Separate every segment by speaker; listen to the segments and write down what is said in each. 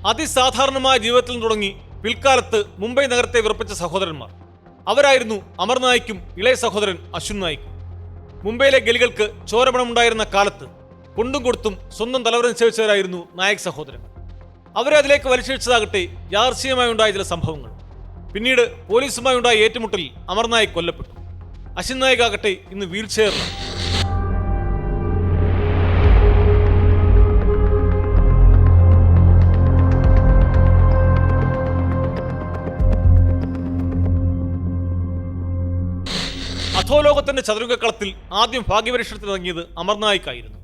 Speaker 1: അതിസാധാരണമായ ജീവിതത്തിൽ തുടങ്ങി പിൽക്കാലത്ത് മുംബൈ നഗരത്തെ വിറപ്പിച്ച സഹോദരന്മാർ. അവരായിരുന്നു അമർ നായിക്കും ഇളയ സഹോദരൻ അശ്വിൻ നായിക്കും. മുംബൈയിലെ ഗലികൾക്ക് ചോരമണമുണ്ടായിരുന്ന കാലത്ത് കൊണ്ടും കൊടുത്തും സ്വന്തം തലവരെ നിശ്ചയിച്ചവരായിരുന്നു നായക് സഹോദരങ്ങൾ. അവരെ അതിലേക്ക് വലിച്ചിഴിച്ചതാകട്ടെ യാദൃശ്ചികമായി ഉണ്ടായ ചില സംഭവങ്ങൾ. പിന്നീട് പോലീസുമായി ഉണ്ടായ ഏറ്റുമുട്ടലിൽ അമർ നായിക് കൊല്ലപ്പെട്ടു. അശ്വിൻ നായിക് ആകട്ടെ ഇന്ന് വീൽ ചെയറിലാണ്. അധോലോകത്തിന്റെ ചതുരംഗക്കളത്തിൽ ആദ്യം ഭാഗ്യപരീക്ഷണത്തിനിറങ്ങിയത് അമർ നായിക് ആയിരുന്നു.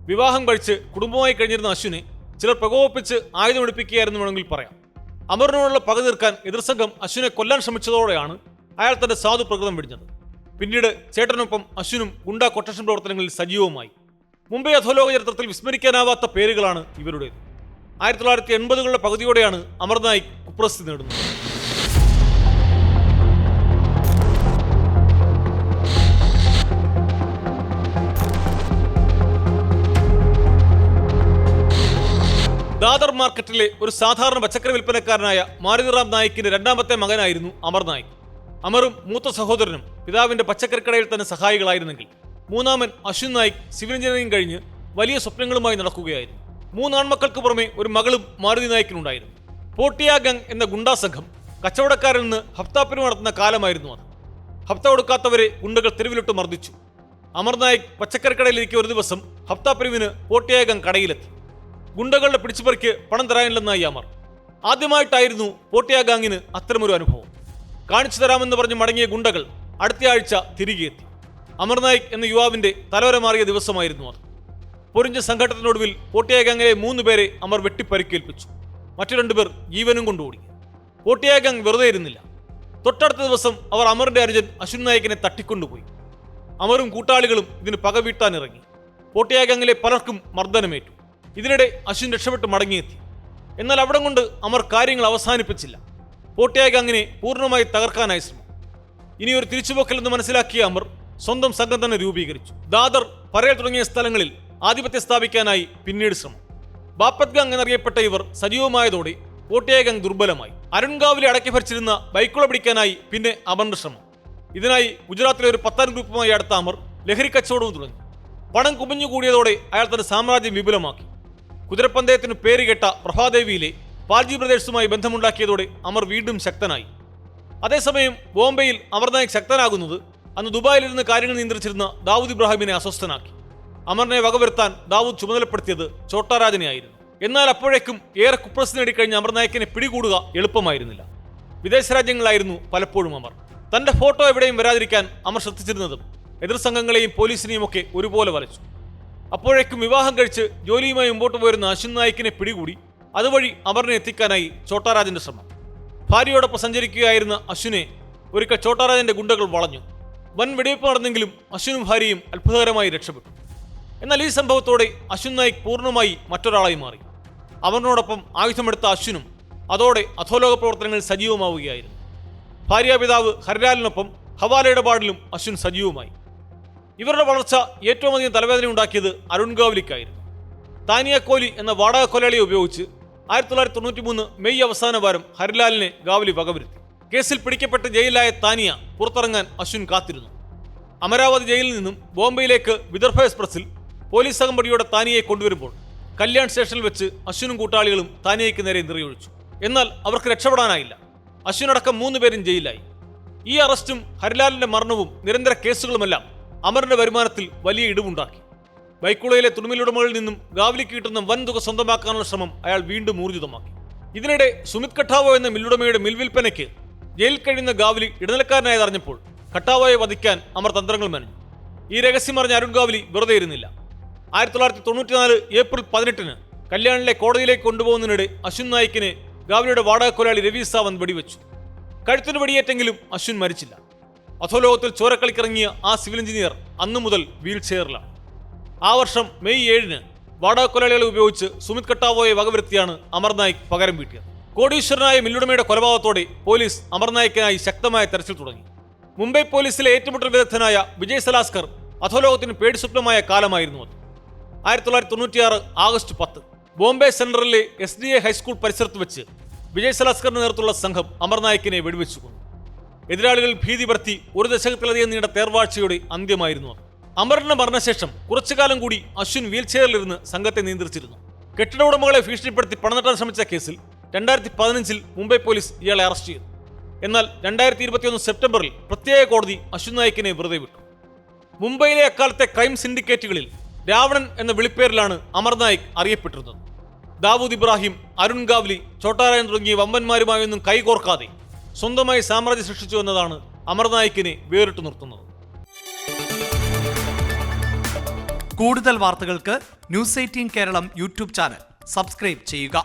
Speaker 1: വിവാഹം കഴിച്ച് കുടുംബമായി കഴിഞ്ഞിരുന്ന അശ്വിനെ ചിലർ പ്രകോപിപ്പിച്ച് ആയുധമെടുപ്പിക്കുകയായിരുന്നു വേണമെങ്കിൽ പറയാം. അമറിനോടുള്ള പക തീർക്കാൻ എതിർസംഘം അശ്വിനെ കൊല്ലാൻ ശ്രമിച്ചതോടെയാണ് അയാൾ തന്റെ സാധു പ്രകൃതം വെടിഞ്ഞത്. പിന്നീട് ചേട്ടനൊപ്പം അശ്വിനും ഗുണ്ടാ കൊട്ടേഷൻ പ്രവർത്തനങ്ങളിൽ സജീവമായി. മുംബൈ അധോലോക ചരിത്രത്തിൽ വിസ്മരിക്കാനാവാത്ത പേരുകളാണ് ഇവരുടേത്. 1980കളുടെ പകുതിയോടെയാണ് അമർ നായിക് കുപ്രസിദ്ധി നേടുന്നത്. ദാദർ മാർക്കറ്റിലെ ഒരു സാധാരണ പച്ചക്കറി വിൽപ്പനക്കാരനായ മാരുതിറാം നായിക്കിന്റെ രണ്ടാമത്തെ മകനായിരുന്നു അമർ നായിക്. അമറും മൂത്ത സഹോദരനും പിതാവിന്റെ പച്ചക്കറിക്കടയിൽ തന്നെ സഹായികളായിരുന്നെങ്കിൽ മൂന്നാമൻ അശ്വിൻ നായിക് സിവിൽ എഞ്ചിനീയറിംഗ് കഴിഞ്ഞ് വലിയ സ്വപ്നങ്ങളുമായി നടക്കുകയായിരുന്നു. 3 ആൺമക്കൾക്ക് പുറമെ ഒരു മകളും മാരുതി നായിക്കിനുണ്ടായിരുന്നു. പോട്ടിയ ഗംഗ് എന്ന ഗുണ്ടാ സംഘം കച്ചവടക്കാരിൽ നിന്ന് ഹഫ്താപ്പിരിവ് നടത്തുന്ന കാലമായിരുന്നു അത്. ഹഫ്ത കൊടുക്കാത്തവരെ ഗുണ്ടകൾ തെരുവിലിട്ട് മർദ്ദിച്ചു. അമർ നായിക് പച്ചക്കറിക്കടയിലിരിക്കെ ഒരു ദിവസം ഹഫ്താപ്പിരിവിന് പോട്ടിയ ഗംഗ് കടയിലെത്തി. ഗുണ്ടകളുടെ പിടിച്ചുപറിക്ക് പണം തരാനില്ലെന്നായി അമർ. ആദ്യമായിട്ടായിരുന്നു പോട്ടിയ ഗാങ്ങിന് അത്തരമൊരു അനുഭവം. കാണിച്ചു തരാമെന്ന് പറഞ്ഞ് മടങ്ങിയ ഗുണ്ടകൾ അടുത്തയാഴ്ച തിരികെ എത്തി. അമർ നായിക് എന്ന യുവാവിന്റെ തലവര മാറിയ ദിവസമായിരുന്നു അത്. പൊരിഞ്ഞ സംഘട്ടനത്തിനൊടുവിൽ പോട്ടിയ ഗാങ്ങിലെ 3 പേരെ അമർ വെട്ടിപ്പരിക്കേൽപ്പിച്ചു. മറ്റു 2 പേർ ജീവനും കൊണ്ടുപോടി. പോട്ടിയ ഗാങ് വെറുതെ ഇരുന്നില്ല. തൊട്ടടുത്ത ദിവസം അവർ അമറിന്റെ അനുജൻ അശ്വിൻ നായിക്കിനെ തട്ടിക്കൊണ്ടുപോയി. അമറും കൂട്ടാളികളും ഇതിന് പക വീട്ടാനിറങ്ങി. പോട്ടിയ ഗാങ്ങിലെ പലർക്കും മർദ്ദനമേറ്റു. ഇതിനിടെ അശ്വിൻ രക്ഷപ്പെട്ട് മടങ്ങിയെത്തി. എന്നാൽ അവിടം കൊണ്ട് അമർ കാര്യങ്ങൾ അവസാനിപ്പിച്ചില്ല. പോട്ടിയ ഗാങ്ങിനെ പൂർണ്ണമായി തകർക്കാനായി ശ്രമം. ഇനിയൊരു തിരിച്ചുപോക്കലെന്ന് മനസ്സിലാക്കിയ അമർ സ്വന്തം സംഘം തന്നെ രൂപീകരിച്ചു. ദാദർ, പരേൽ തുടങ്ങിയ സ്ഥലങ്ങളിൽ ആധിപത്യം സ്ഥാപിക്കാനായി പിന്നീട് ശ്രമം. ബാപ്പത് ഗാങ് എന്നറിയപ്പെട്ട ഇവർ സജീവമായതോടെ പോട്ടിയ ഗാങ് ദുർബലമായി. അരുൺഗാവിലെ അടക്കി ഭരിച്ചിരുന്ന ബൈക്കുള പിടിക്കാനായി പിന്നെ അമറിന്റെ ശ്രമം. ഇതിനായി ഗുജറാത്തിലെ ഒരു പത്താൻ ഗ്രൂപ്പുമായി അടുത്ത അമർ ലഹരി കച്ചവടവും തുടങ്ങി. പണം കുമിഞ്ഞുകൂടിയതോടെ അയാൾ തന്റെ സാമ്രാജ്യം വിപുലമാക്കി. കുതിരപ്പന്തയത്തിന് പേരുകേട്ട പ്രഭാദേവിയിലെ പാൽജി ബ്രദേഴ്സുമായി ബന്ധമുണ്ടാക്കിയതോടെ അമർ വീണ്ടും ശക്തനായി. അതേസമയം ബോംബെയിൽ അമർ നായിക് ശക്തനാകുന്നത് അന്ന് ദുബായിലിരുന്ന് കാര്യങ്ങൾ നിയന്ത്രിച്ചിരുന്ന ദാവൂദ് ഇബ്രാഹിമിനെ അസ്വസ്ഥനാക്കി. അമറിനെ വകവരുത്താൻ ദാവൂദ് ചുമതലപ്പെടുത്തിയത് ചോട്ടാരാജനെ ആയിരുന്നു. എന്നാൽ അപ്പോഴേക്കും ഏറെ കുപ്രസിദ്ധി നേടിക്കഴിഞ്ഞ അമർ നായിക്കിനെ പിടികൂടുക എളുപ്പമായിരുന്നില്ല. വിദേശ രാജ്യങ്ങളായിരുന്നു പലപ്പോഴും അമർ. തന്റെ ഫോട്ടോ എവിടെയും വരാതിരിക്കാൻ അമർ ശ്രദ്ധിച്ചിരുന്നതും എതിർ സംഘങ്ങളെയും പോലീസിനെയും ഒക്കെ ഒരുപോലെ വലച്ചു. അപ്പോഴേക്കും വിവാഹം കഴിച്ച് ജോലിയുമായി മുമ്പോട്ട് പോയിരുന്ന അശ്വിൻ നായിക്കിനെ പിടികൂടി അതുവഴി അമറിനെ എത്തിക്കാനായി ചോട്ടാരാജന്റെ ശ്രമം. ഭാര്യയോടൊപ്പം സഞ്ചരിക്കുകയായിരുന്ന അശ്വിനെ ഒരിക്കൽ ചോട്ടാരാജന്റെ ഗുണ്ടകൾ വളഞ്ഞു. വൻ വെടിവെപ്പ് നടന്നെങ്കിലും അശ്വിനും ഭാര്യയും അത്ഭുതകരമായി രക്ഷപ്പെട്ടു. എന്നാൽ ഈ സംഭവത്തോടെ അശ്വിൻ നായിക് പൂർണ്ണമായി മറ്റൊരാളായി മാറി. അമറിനോടൊപ്പം ആയുധമെടുത്ത അശ്വിനും അതോടെ അധോലോക പ്രവർത്തനങ്ങളിൽ സജീവമാവുകയായിരുന്നു. ഭാര്യാപിതാവ് ഹരിലാലിനൊപ്പം ഹവാല ഇടപാടിലും അശ്വിൻ സജീവമായി. ഇവരുടെ വളർച്ച ഏറ്റവും അധികം തലവേദന ഉണ്ടാക്കിയത് അരുൺഗാവലിക്കായിരുന്നു. താനിയ കോലി എന്ന വാടക കൊലയാളിയെ ഉപയോഗിച്ച് 1993 മെയ് അവസാന വാരം ഹരിലാലിനെ ഗാവലി വകവരുത്തി. കേസിൽ പിടിക്കപ്പെട്ട് ജയിലിലായ താനിയ പുറത്തിറങ്ങാൻ അശ്വിൻ കാത്തിരുന്നു. അമരാവതി ജയിലിൽ നിന്നും ബോംബെയിലേക്ക് വിദർഭ എക്സ്പ്രസിൽ പോലീസ് അകമ്പടിയോടെ താനിയെ കൊണ്ടുവരുമ്പോൾ കല്യാൺ സ്റ്റേഷനിൽ വെച്ച് അശ്വിനും കൂട്ടാളികളും താനിയയ്ക്ക് നേരെ നിറയൊഴിച്ചു. എന്നാൽ അവർക്ക് രക്ഷപ്പെടാനായില്ല. അശ്വിനടക്കം 3 പേരും ജയിലിലായി. ഈ അറസ്റ്റും ഹരിലാലിന്റെ മരണവും നിരന്തര കേസുകളുമെല്ലാം അമറിന്റെ വരുമാനത്തിൽ വലിയ ഇടിവുണ്ടാക്കി. ബൈക്കുളയിലെ തുണിമില്ലുടമകളിൽ നിന്നും ഗാവലിക്ക് കിട്ടുന്ന വൻ തുക സ്വന്തമാക്കാനുള്ള ശ്രമം അയാൾ വീണ്ടും ഊർജിതമാക്കി. ഇതിനിടെ സുമിത് കട്ടാവോ എന്ന മില്ലുടമയുടെ മിൽവിൽപ്പനയ്ക്ക് ജയിലിൽ കഴിയുന്ന ഗാവലി ഇടനിലക്കാരനായി അറിഞ്ഞപ്പോൾ കട്ടാവോയെ വധിക്കാൻ അമർ തന്ത്രങ്ങൾ മെനഞ്ഞു. ഈ രഹസ്യം അറിഞ്ഞ അരുൺ ഗാവലി വെറുതെ ഇരുന്നില്ല. 1994 ഏപ്രിൽ 18 കല്യാണിലെ കോടതിയിലേക്ക് കൊണ്ടുപോകുന്നതിനിടെ അശ്വിൻ നായിക്കിനെ ഗാവലിയുടെ വാടക കൊലയാളി രവി സാവന്ത് വെടിവെച്ചു. കഴുത്തിന് വെടിയേറ്റെങ്കിലും അശ്വിൻ മരിച്ചില്ല. അധോലോകത്തിൽ ചോരക്കളിക്കിറങ്ങിയ ആ സിവിൽ എഞ്ചിനീയർ അന്നു മുതൽ വീൽ ചെയറിലാണ്. ആ വർഷം മെയ് 7 വാടക കൊലയാളികളെ ഉപയോഗിച്ച് സുമിത് കട്ടാവോയെ വകവരുത്തിയാണ് അമർ നായിക് പകരം വീട്ടിയത്. കോടീശ്വരനായ മില്ലുടമയുടെ കൊലപാതകത്തോടെ പോലീസ് അമർ നായിക്കിനായി ശക്തമായ തെരച്ചിൽ തുടങ്ങി. മുംബൈ പോലീസിലെ ഏറ്റുമുട്ടൽ വിദഗ്ധനായ വിജയ് സലാസ്കർ അധോലോകത്തിന് പേടിസ്വപ്നമായ കാലമായിരുന്നു അത്. 1996 ആഗസ്റ്റ് 10 ബോംബെ സെൻട്രലിലെ SDA ഹൈസ്കൂൾ പരിസരത്ത് വെച്ച് വിജയ് സലാസ്കറിന്റെ നേതൃത്വമുള്ള സംഘം അമർ നായിക്കിനെ വെടിവെച്ചു കൊന്നു. എതിരാളികൾ ഭീതി പരത്തി ഒരു ദശകത്തിലധികം നീണ്ട തേർവാഴ്ചയുടെ അന്ത്യമായിരുന്നു അത്. അമറിന്റെ മരണശേഷം കുറച്ചുകാലം കൂടി അശ്വിൻ വീൽചെയറിലിരുന്ന് സംഘത്തെ നിയന്ത്രിച്ചിരുന്നു. കെട്ടിട ഉടമകളെ ഭീഷണിപ്പെടുത്തി പണം നേടാൻ ശ്രമിച്ച കേസിൽ 2015 മുംബൈ പോലീസ് ഇയാളെ അറസ്റ്റ് ചെയ്തു. എന്നാൽ 2021 സെപ്റ്റംബറിൽ പ്രത്യേക കോടതി അശ്വിൻ നായിക്കിനെ വെറുതെ വിട്ടു. മുംബൈയിലെ അക്കാലത്തെ ക്രൈം സിൻഡിക്കേറ്റുകളിൽ രാവണൻ എന്ന വിളിപ്പേരിലാണ് അമർ നായിക് അറിയപ്പെട്ടിരുന്നത്. ദാവൂദ് ഇബ്രാഹിം, അരുൺ ഗാവ്ലി, ചോട്ടാരായൻ തുടങ്ങിയ വമ്പന്മാരുമായൊന്നും കൈകോർക്കാതെ സ്വന്തമായി സാമ്രാജ്യം സൃഷ്ടിച്ചു എന്നതാണ് അമർ നായിക്കിനെ വേറിട്ട് നിർത്തുന്നത്.
Speaker 2: കൂടുതൽ വാർത്തകൾക്ക് News 18 Keralam YouTube channel subscribe ചെയ്യുക.